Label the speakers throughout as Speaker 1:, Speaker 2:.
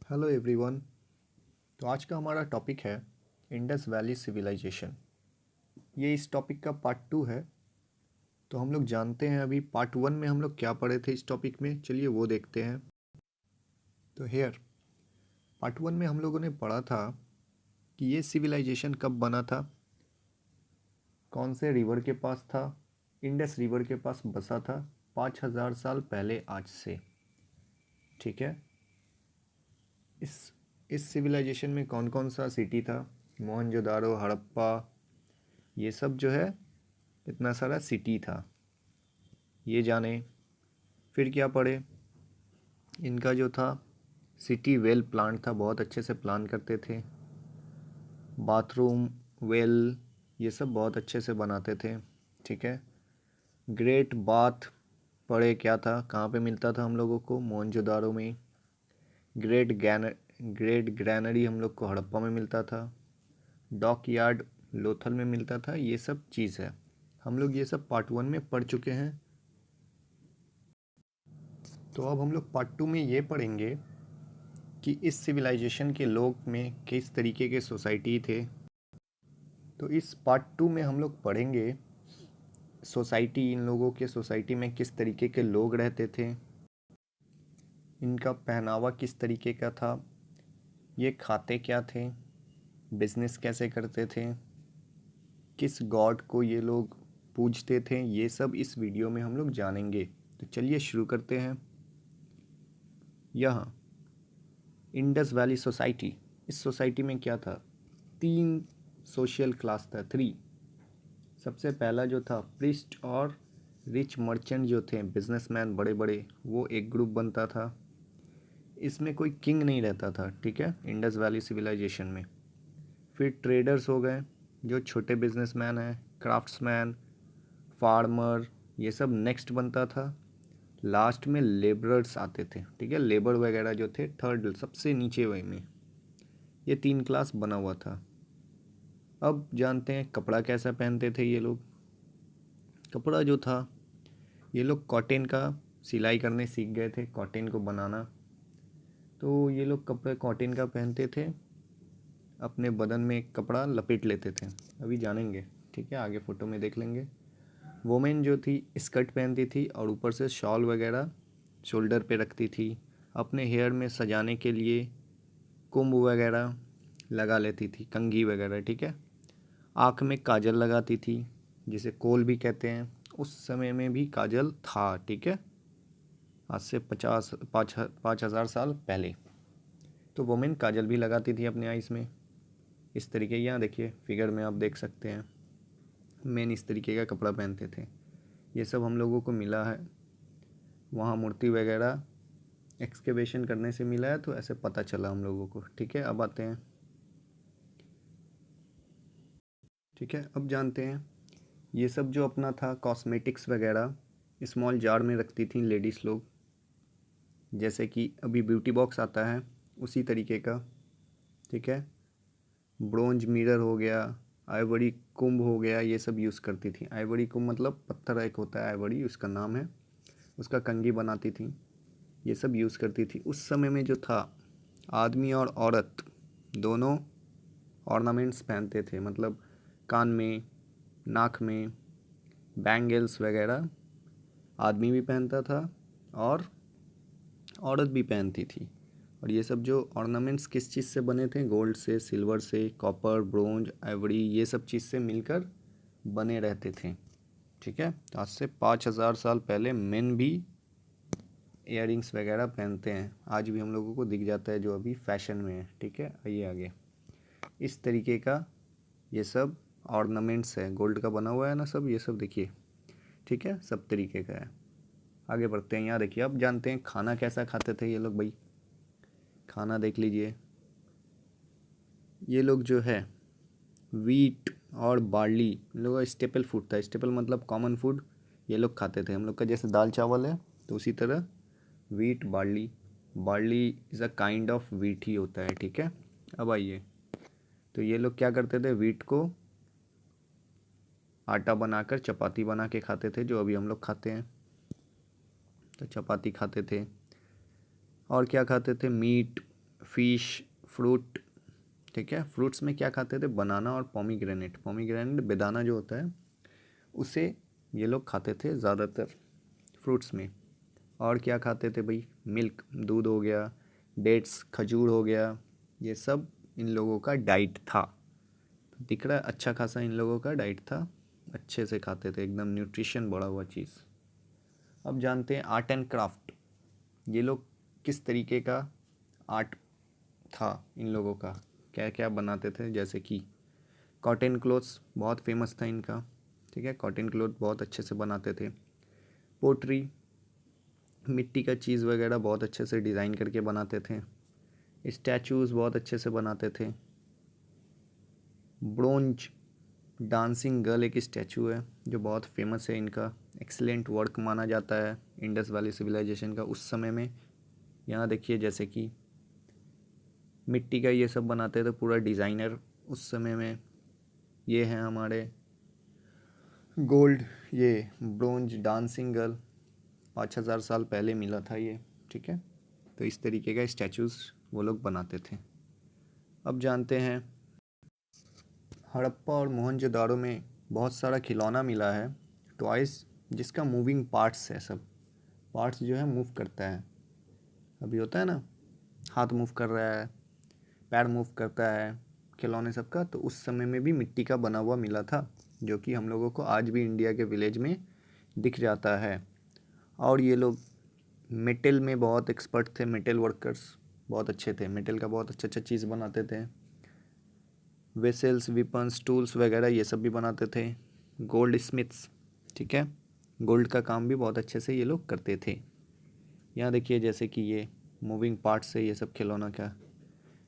Speaker 1: Hello everyone. तो आज का हमारा टॉपिक है इंडस वैली सिविलाइजेशन। ये इस टॉपिक का पार्ट 2 है। तो हम लोग जानते हैं अभी पार्ट 1 में हम लोग क्या पढ़े थे इस टॉपिक में, चलिए वो देखते हैं। तो हेयर पार्ट 1 में हम लोगों ने पढ़ा था कि ये सिविलाइजेशन कब बना था, कौन से रिवर के पास था। इंडस रिवर के पास बसा था 5000 साल पहले आज से। ठीक है। इस इस सिविलाइजेशन में कौन कौन सा सिटी था, मोहनजोदारो, हड़प्पा, ये सब जो है इतना सारा सिटी था, ये जाने। फिर क्या पढ़े, इनका जो था सिटी वेल प्लान था, बहुत अच्छे से प्लान करते थे। बाथरूम, वेल, ये सब बहुत अच्छे से बनाते थे। ठीक है। ग्रेट बाथ पढ़े, क्या था, कहाँ पे मिलता था हम लोगों को, मोहनजोदारो में। ग्रेट गैन ग्रेट ग्रैनरी हम लोग को हड़प्पा में मिलता था। डॉक यार्ड लोथल में मिलता था। ये सब चीज़ है, हम लोग ये सब पार्ट 1 में पढ़ चुके हैं। तो अब हम लोग पार्ट 2 में ये पढ़ेंगे कि इस सिविलाइजेशन के लोग में किस तरीके के सोसाइटी थे। तो इस पार्ट 2 में हम लोग पढ़ेंगे सोसाइटी, इन लोगों के सोसाइटी में किस तरीके के लोग रहते थे, इनका पहनावा किस तरीके का था, ये खाते क्या थे, बिजनेस कैसे करते थे, किस गॉड को ये लोग पूजते थे, ये सब इस वीडियो में हम लोग जानेंगे। तो चलिए शुरू करते हैं। यहाँ इंडस वैली सोसाइटी, इस सोसाइटी में क्या था, 3 सोशल क्लास था, 3। सबसे पहला जो था प्रिस्ट और रिच मर्चेंट जो थे, बिजनेसमैन बड़े बड़े, वो एक ग्रुप बनता था। इसमें कोई किंग नहीं रहता था, ठीक है, इंडस वैली सिविलाइजेशन में। फिर ट्रेडर्स हो गए, जो छोटे बिजनेसमैन हैं, क्राफ्ट्समैन, फार्मर, ये सब नेक्स्ट बनता था। लास्ट में लेबरर्स आते थे, ठीक है, लेबर वगैरह जो थे थर्ड सबसे नीचे वही में। ये 3 क्लास बना हुआ था। अब जानते हैं कपड़ा कैसा पहनते थे ये लोग। कपड़ा जो था, ये लोग कॉटन का सिलाई करने सीख गए थे, कॉटन को बनाना। तो ये लोग कपड़े कॉटन का पहनते थे, अपने बदन में एक कपड़ा लपेट लेते थे, अभी जानेंगे, ठीक है, आगे फ़ोटो में देख लेंगे। वोमेन जो थी स्कर्ट पहनती थी और ऊपर से शॉल वगैरह शोल्डर पे रखती थी। अपने हेयर में सजाने के लिए कुंभ वगैरह लगा लेती थी, कंघी वगैरह, ठीक है। आँख में काजल लगाती थी, जिसे कोल भी कहते हैं। उस समय में भी काजल था, ठीक है, आज से 5,000 साल पहले। तो वुमेन काजल भी लगाती थी अपने आइज़ में, इस तरीके। यहाँ देखिए फिगर में आप देख सकते हैं, मेन इस तरीके का कपड़ा पहनते थे। ये सब हम लोगों को मिला है, वहाँ मूर्ति वगैरह एक्सकेवेशन करने से मिला है, तो ऐसे पता चला हम लोगों को, ठीक है। अब आते हैं, ठीक है, अब जानते हैं ये सब जो अपना था कॉस्मेटिक्स वगैरह स्मॉल जार में रखती थी लेडीज़ लोग, जैसे कि अभी ब्यूटी बॉक्स आता है उसी तरीके का, ठीक है। ब्रोंज मिरर हो गया, आइवरी कुंभ हो गया, ये सब यूज़ करती थी। आइवरी कुंभ मतलब पत्थर एक होता है आइवरी, उसका नाम है, उसका कंघी बनाती थी, ये सब यूज़ करती थी। उस समय में जो था, आदमी और औरत दोनों ऑर्नामेंट्स पहनते थे, मतलब कान में, नाक में, बैंगल्स वगैरह आदमी भी पहनता था और औरत भी पहनती थी। और ये सब जो ऑर्नामेंट्स किस चीज़ से बने थे, गोल्ड से, सिल्वर से, कॉपर, ब्रोंज, आइवरी, ये सब चीज़ से मिलकर बने रहते थे, ठीक है। तो आज से 5,000 साल पहले मेन भी इयररिंग्स वगैरह पहनते हैं, आज भी हम लोगों को दिख जाता है, जो अभी फैशन में है, ठीक है। आइए आगे, इस तरीके का ये सब ऑर्नामेंट्स है, गोल्ड का बना हुआ है ना सब, ये सब देखिए, ठीक है, सब तरीके का है। आगे बढ़ते हैं, यहाँ देखिए, अब जानते हैं खाना कैसा खाते थे ये लोग। भाई खाना देख लीजिए, ये लोग जो है वीट और बार्ली इन लोगों का स्टेपल फूड था। स्टेपल मतलब कॉमन फूड, ये लोग खाते थे। हम लोग का जैसे दाल चावल है, तो उसी तरह wheat, barley. Barley is a kind of wheat ही होता है, ठीक है। अब आइए, तो ये लोग क्या करते थे, वीट को आटा बनाकर चपाती बना के खाते थे, जो अभी हम लोग खाते हैं। तो चपाती खाते थे, और क्या खाते थे, मीट, फिश, फ्रूट, ठीक है। फ्रूट्स में क्या खाते थे, बनाना और पोमीग्रेनेट। पोमीग्रेनेट बेदाना जो होता है उसे ये लोग खाते थे ज़्यादातर फ्रूट्स में। और क्या खाते थे भाई, मिल्क, दूध हो गया, डेट्स, खजूर हो गया, ये सब इन लोगों का डाइट था। दिख रहा है, अच्छा खासा इन लोगों का डाइट था, अच्छे से खाते थे, एकदम न्यूट्रिशन बढ़ा हुआ चीज़। अब जानते हैं आर्ट एंड क्राफ्ट, ये लोग किस तरीके का आर्ट था इन लोगों का, क्या क्या बनाते थे। जैसे कि कॉटन क्लोथ्स बहुत फेमस था इनका, ठीक है, कॉटन क्लोथ बहुत अच्छे से बनाते थे। पोट्री, मिट्टी का चीज़ वगैरह बहुत अच्छे से डिज़ाइन करके बनाते थे। स्टैचूज़ बहुत अच्छे से बनाते थे। ब्रोंज डांसिंग गर्ल एक स्टैचू है जो बहुत फेमस है, इनका एक्सीलेंट वर्क माना जाता है इंडस वैली सिविलाइजेशन का उस समय में। यहाँ देखिए जैसे कि मिट्टी का ये सब बनाते थे, पूरा डिज़ाइनर उस समय में। ये हैं हमारे गोल्ड, ये ब्रोंज डांसिंग गर्ल 5,000 साल पहले मिला था ये, ठीक है। तो इस तरीके का स्टैचूज़ वो लोग बनाते थे। अब जानते हैं हड़प्पा और मोहनजोदाड़ो में बहुत सारा खिलौना मिला है, टॉयज़, जिसका मूविंग पार्ट्स है, सब पार्ट्स जो है मूव करता है। अभी होता है ना, हाथ मूव कर रहा है, पैर मूव करता है खिलौने सबका, तो उस समय में भी मिट्टी का बना हुआ मिला था, जो कि हम लोगों को आज भी इंडिया के विलेज में दिख जाता है। और ये लोग मेटल में बहुत एक्सपर्ट थे, मेटल वर्कर्स बहुत अच्छे थे, मेटल का बहुत अच्छा अच्छा चीज़ बनाते थे। वेसल्स, विपन्स, टूल्स वगैरह ये सब भी बनाते थे। गोल्ड स्मिथ्स, ठीक है, गोल्ड का काम भी बहुत अच्छे से ये लोग करते थे। यहाँ देखिए जैसे कि ये मूविंग पार्ट्स है, ये सब खिलौना का,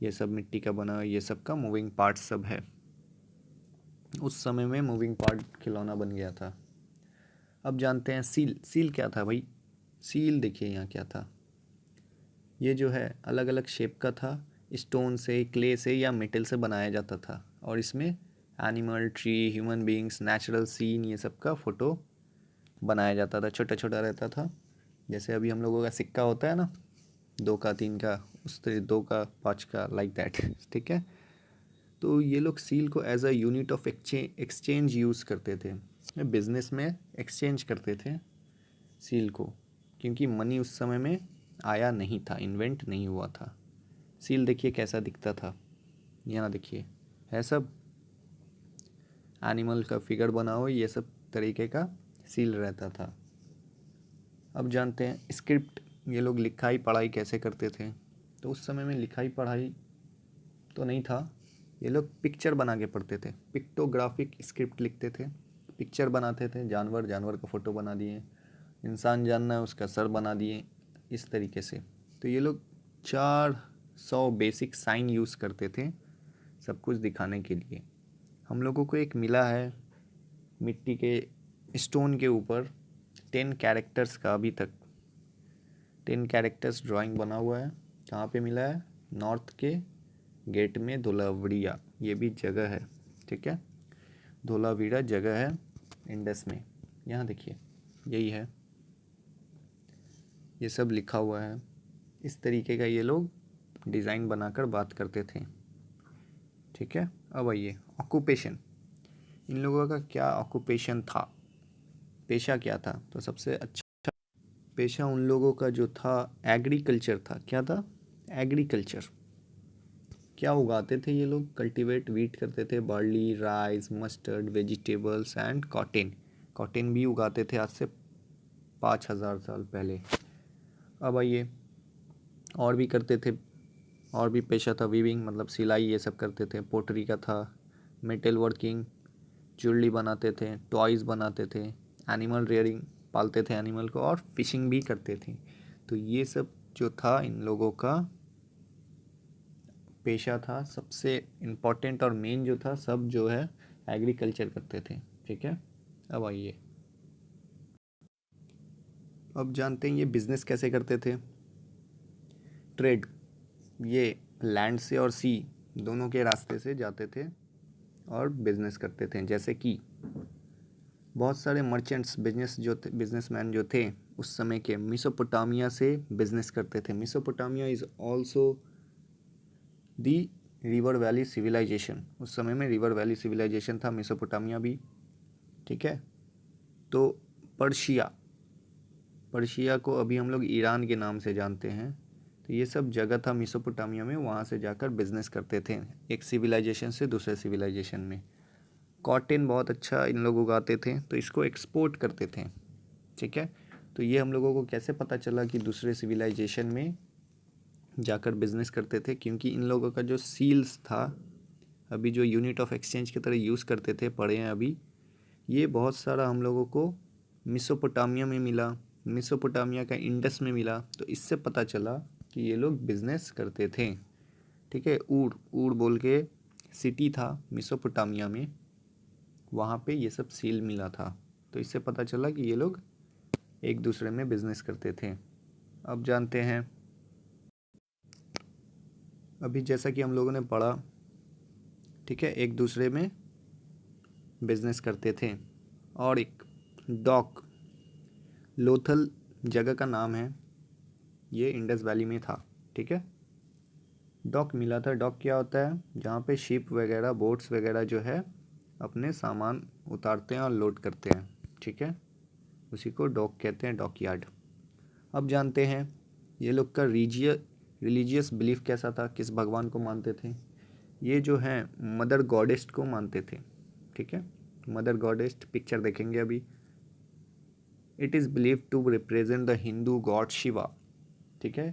Speaker 1: ये सब मिट्टी का बना, ये सब का मूविंग पार्ट सब है। उस समय में मूविंग पार्ट खिलौना बन गया था। अब जानते हैं सील। सील क्या था भाई, सील देखिए यहाँ क्या था, ये जो है अलग अलग शेप का था, स्टोन से, क्ले से या मेटल से बनाया जाता था, और इसमें animal, tree, human beings, natural scene, ये सब का फ़ोटो बनाया जाता था, छोटा छोटा रहता था। जैसे अभी हम लोगों का सिक्का होता है ना, 2 का, 3 का, उस तरह 2 का, 5 का, लाइक दैट, ठीक है। तो ये लोग सील को as a unit of exchange use करते थे, बिजनेस में एक्सचेंज करते थे सील को, क्योंकि मनी उस समय में आया नहीं था, इन्वेंट नहीं हुआ था। सील देखिए कैसा दिखता था, यहाँ देखिए है सब एनिमल का फिगर बना हो, ये सब तरीके का सील रहता था। अब जानते हैं स्क्रिप्ट, ये लोग लिखाई पढ़ाई कैसे करते थे। तो उस समय में लिखाई पढ़ाई तो नहीं था, ये लोग पिक्चर बना के पढ़ते थे, पिक्टोग्राफिक स्क्रिप्ट लिखते थे, पिक्चर बनाते थे, जानवर, जानवर का फ़ोटो बना दिए, इंसान जानना है उसका सर बना दिए, इस तरीके से। तो ये लोग 400 बेसिक साइन यूज़ करते थे सब कुछ दिखाने के लिए। हम लोगों को एक मिला है मिट्टी के स्टोन के ऊपर 10 कैरेक्टर्स का, अभी तक 10 कैरेक्टर्स ड्राइंग बना हुआ है। कहाँ पे मिला है, नॉर्थ के गेट में, धोलावीरा, ये भी जगह है, ठीक है, धोलावीरा जगह है इंडस में। यहाँ देखिए यही है, ये सब लिखा हुआ है। इस तरीके का ये लोग डिज़ाइन बनाकर बात करते थे, ठीक है। अब आइए ऑक्यूपेशन, इन लोगों का क्या ऑक्यूपेशन था, पेशा क्या था। तो सबसे अच्छा पेशा उन लोगों का जो था एग्रीकल्चर था। क्या था, एग्रीकल्चर। क्या उगाते थे ये लोग, कल्टीवेट, वीट करते थे, barley, rice, mustard, vegetables and cotton. Cotton भी उगाते थे आज से 5,000 साल पहले। अब आइए और भी करते थे, और भी पेशा था, वीविंग मतलब सिलाई, ये सब करते थे। पोटरी का था, मेटल वर्किंग, ज्वेलरी बनाते थे, टॉयज़ बनाते थे, एनिमल रेयरिंग, पालते थे एनिमल को, और फिशिंग भी करते थे। तो ये सब जो था इन लोगों का पेशा था, सबसे इम्पोर्टेंट और मेन जो था, सब जो है एग्रीकल्चर करते थे, ठीक है। अब आइए अब जानते हैं ये बिज़नेस कैसे करते थे। ट्रेड, ये लैंड से और सी दोनों के रास्ते से जाते थे और बिज़नेस करते थे। जैसे कि बहुत सारे मर्चेंट्स, बिजनेसमैन जो थे उस समय के, मिसोपोटामिया से बिज़नेस करते थे। Mesopotamia is also the river valley civilization, उस समय में रिवर वैली सिविलाइजेशन था, मेसोपोटामिया भी, ठीक है। तो पर्शिया, पर्शिया को अभी हम लोग ईरान के नाम से जानते हैं, तो ये सब जगह था मेसोपोटामिया में, वहाँ से जाकर बिजनेस करते थे एक सिविलाइजेशन से दूसरे सिविलाइजेशन में। कॉटन बहुत अच्छा इन लोग उगाते थे, तो इसको एक्सपोर्ट करते थे, ठीक है। तो ये हम लोगों को कैसे पता चला कि दूसरे सिविलाइजेशन में जाकर बिजनेस करते थे, क्योंकि इन लोगों का जो सील्स था, अभी जो यूनिट ऑफ एक्सचेंज की तरह यूज़ करते थे, पढ़े हैं अभी, ये बहुत सारा हम लोगों को मेसोपोटामिया में मिला, मेसोपोटामिया का इंडस में मिला, तो इससे पता चला कि ये लोग बिजनेस करते थे, ठीक है। ऊर, ऊर बोल के सिटी था मेसोपोटामिया में, वहाँ पे ये सब सील मिला था, तो इससे पता चला कि ये लोग एक दूसरे में बिजनेस करते थे। अब जानते हैं, अभी जैसा कि हम लोगों ने पढ़ा, ठीक है, एक दूसरे में बिजनेस करते थे। और एक डॉक, लोथल जगह का नाम है, ये इंडस वैली में था, ठीक है। डॉक मिला था, डॉक क्या होता है, जहाँ पे शिप वगैरह, बोट्स वगैरह जो है अपने सामान उतारते हैं और लोड करते हैं, ठीक है, उसी को डॉक कहते हैं, डॉक यार्ड। अब जानते हैं ये लोग का रिलीजियस बिलीफ कैसा था, किस भगवान को मानते थे। ये जो है मदर गॉडेस्ट को मानते थे, ठीक है। मदर गॉडेस्ट पिक्चर देखेंगे अभी। It is believe to represent the Hindu god Shiva, ठीक है।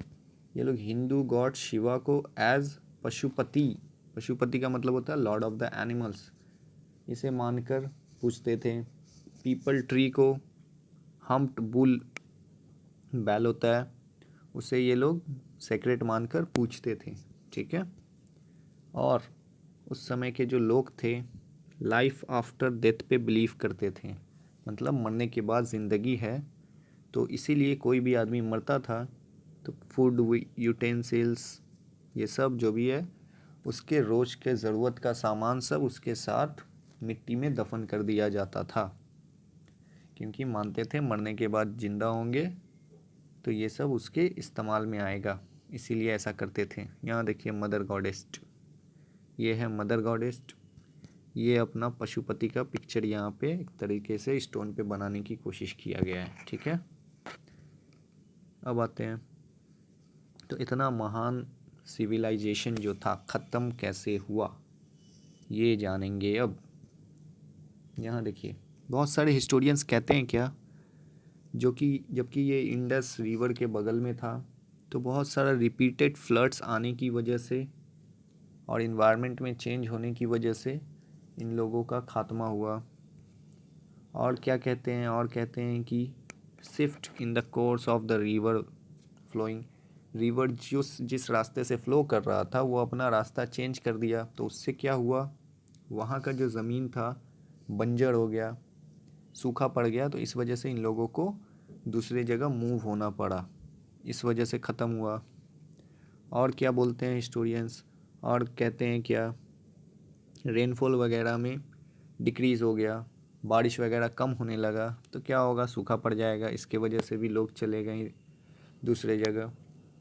Speaker 1: ये लोग हिंदू गॉड शिवा को एज पशुपति, पशुपति का मतलब होता है लॉर्ड ऑफ द एनिमल्स, इसे मानकर पूजते थे। पीपल ट्री को हम्प्ड बुल, बैल होता है, उसे ये लोग सेक्रेट मानकर पूजते थे, ठीक है। और उस समय के जो लोग थे लाइफ आफ्टर डेथ पे बिलीव करते थे, मतलब मरने के बाद ज़िंदगी है, तो इसीलिए कोई भी आदमी मरता था तो फूड यूटेंसिल्स, ये सब जो भी है उसके रोज़ के ज़रूरत का सामान सब उसके साथ मिट्टी में दफन कर दिया जाता था, क्योंकि मानते थे मरने के बाद ज़िंदा होंगे तो ये सब उसके इस्तेमाल में आएगा, इसीलिए ऐसा करते थे। यहाँ देखिए मदर गॉडेस्ट, ये है मदर गॉडेस्ट, ये अपना पशुपति का पिक्चर यहाँ पे एक तरीके से स्टोन पे बनाने की कोशिश किया गया है, ठीक है। अब आते हैं, तो इतना महान सिविलाइजेशन जो था ख़त्म कैसे हुआ, ये जानेंगे अब। यहाँ देखिए बहुत सारे हिस्टोरियंस कहते हैं क्या, जो कि जबकि ये इंडस रिवर के बगल में था, तो बहुत सारा रिपीटेड फ्लड्स आने की वजह से और इन्वायरमेंट में चेंज होने की वजह से इन लोगों का खात्मा हुआ। और क्या कहते हैं, और कहते हैं कि shift in the course of the river flowing, river जिस रास्ते से फ़्लो कर रहा था वो अपना रास्ता चेंज कर दिया, तो उससे क्या हुआ, वहाँ का जो ज़मीन था बंजर हो गया, सूखा पड़ गया, तो इस वजह से इन लोगों को दूसरी जगह मूव होना पड़ा, इस वजह से ख़त्म हुआ। और क्या बोलते हैं हिस्टोरियंस, और कहते हैं क्या, रेनफॉल वगैरह में डिक्रीज़ हो गया, बारिश वगैरह कम होने लगा, तो क्या होगा, सूखा पड़ जाएगा, इसके वजह से भी लोग चले गए दूसरे जगह।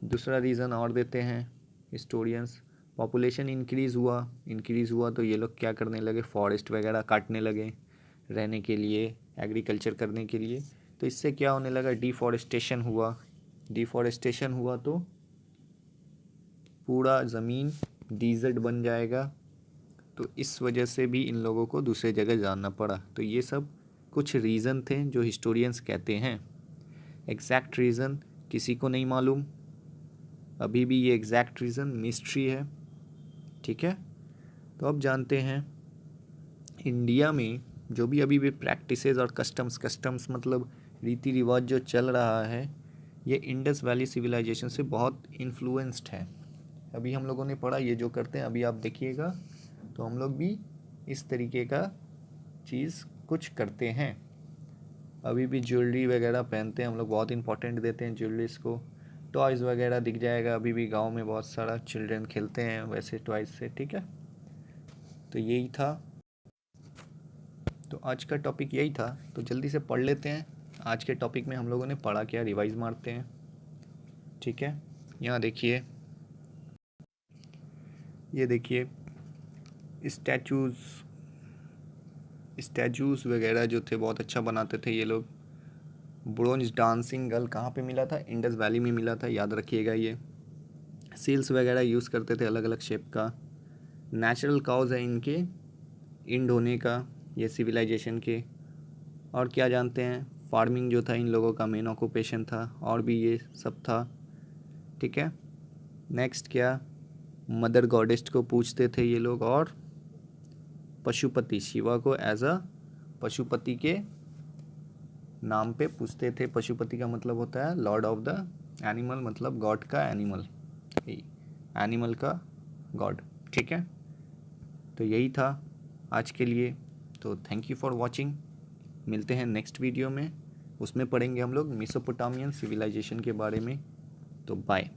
Speaker 1: दूसरा रीज़न और देते हैं हिस्टोरियंस, पॉपुलेशन इंक्रीज़ हुआ तो ये लोग क्या करने लगे, फॉरेस्ट वगैरह काटने लगे रहने के लिए, एग्रीकल्चर करने के लिए, तो इससे क्या होने लगा, डिफॉरेस्टेशन हुआ तो पूरा ज़मीन डिज़र्ट बन जाएगा, तो इस वजह से भी इन लोगों को दूसरे जगह जाना पड़ा। तो ये सब कुछ रीज़न थे जो हिस्टोरियंस कहते हैं। एग्जैक्ट रीज़न किसी को नहीं मालूम, अभी भी ये एग्जैक्ट रीज़न मिस्ट्री है, ठीक है। तो अब जानते हैं इंडिया में जो भी अभी भी प्रैक्टिसेस और कस्टम्स मतलब रीति रिवाज जो चल रहा है, ये इंडस वैली सिविलाइजेशन से बहुत इन्फ्लुएंस्ड है। अभी हम लोगों ने पढ़ा ये जो करते हैं, अभी आप देखिएगा तो हम लोग भी इस तरीके का चीज़ कुछ करते हैं। अभी भी ज्वेलरी वगैरह पहनते हैं हम लोग, बहुत इंपॉर्टेंट देते हैं ज्वेलरीज को। टॉयज़ वगैरह दिख जाएगा, अभी भी गांव में बहुत सारा चिल्ड्रन खेलते हैं वैसे टॉयज़ से, ठीक है। तो यही था, तो आज का टॉपिक यही था, तो जल्दी से पढ़ लेते हैं। आज के टॉपिक में हम लोगों ने पढ़ा क्या, रिवाइज मारते हैं, ठीक है। यहाँ देखिए, ये देखिए स्टैचूज़ वगैरह जो थे बहुत अच्छा बनाते थे ये लोग। ब्रोंज डांसिंग गर्ल कहाँ पे मिला था? इंडस वैली में मिला था, याद रखिएगा ये। सील्स वगैरह यूज़ करते थे अलग अलग शेप का। नेचुरल काउज है इनके इंड होने का, ये सिविलाइजेशन के। और क्या जानते हैं, फार्मिंग जो था इन लोगों का मेन ऑक्यूपेशन था, और भी ये सब था। ठीक है, नेक्स्ट क्या, मदर गॉडेस्ट को पूछते थे ये लोग, और पशुपति, शिवा को एज अ पशुपति के नाम पे पूछते थे। पशुपति का मतलब होता है लॉर्ड ऑफ द एनिमल, मतलब गॉड का एनिमल, एनिमल का गॉड। ठीक है, तो यही था आज के लिए। तो थैंक यू फॉर वॉचिंग। मिलते हैं नेक्स्ट वीडियो में, उसमें पढ़ेंगे हम लोग मेसोपोटामियन सिविलाइजेशन के बारे में। तो बाय।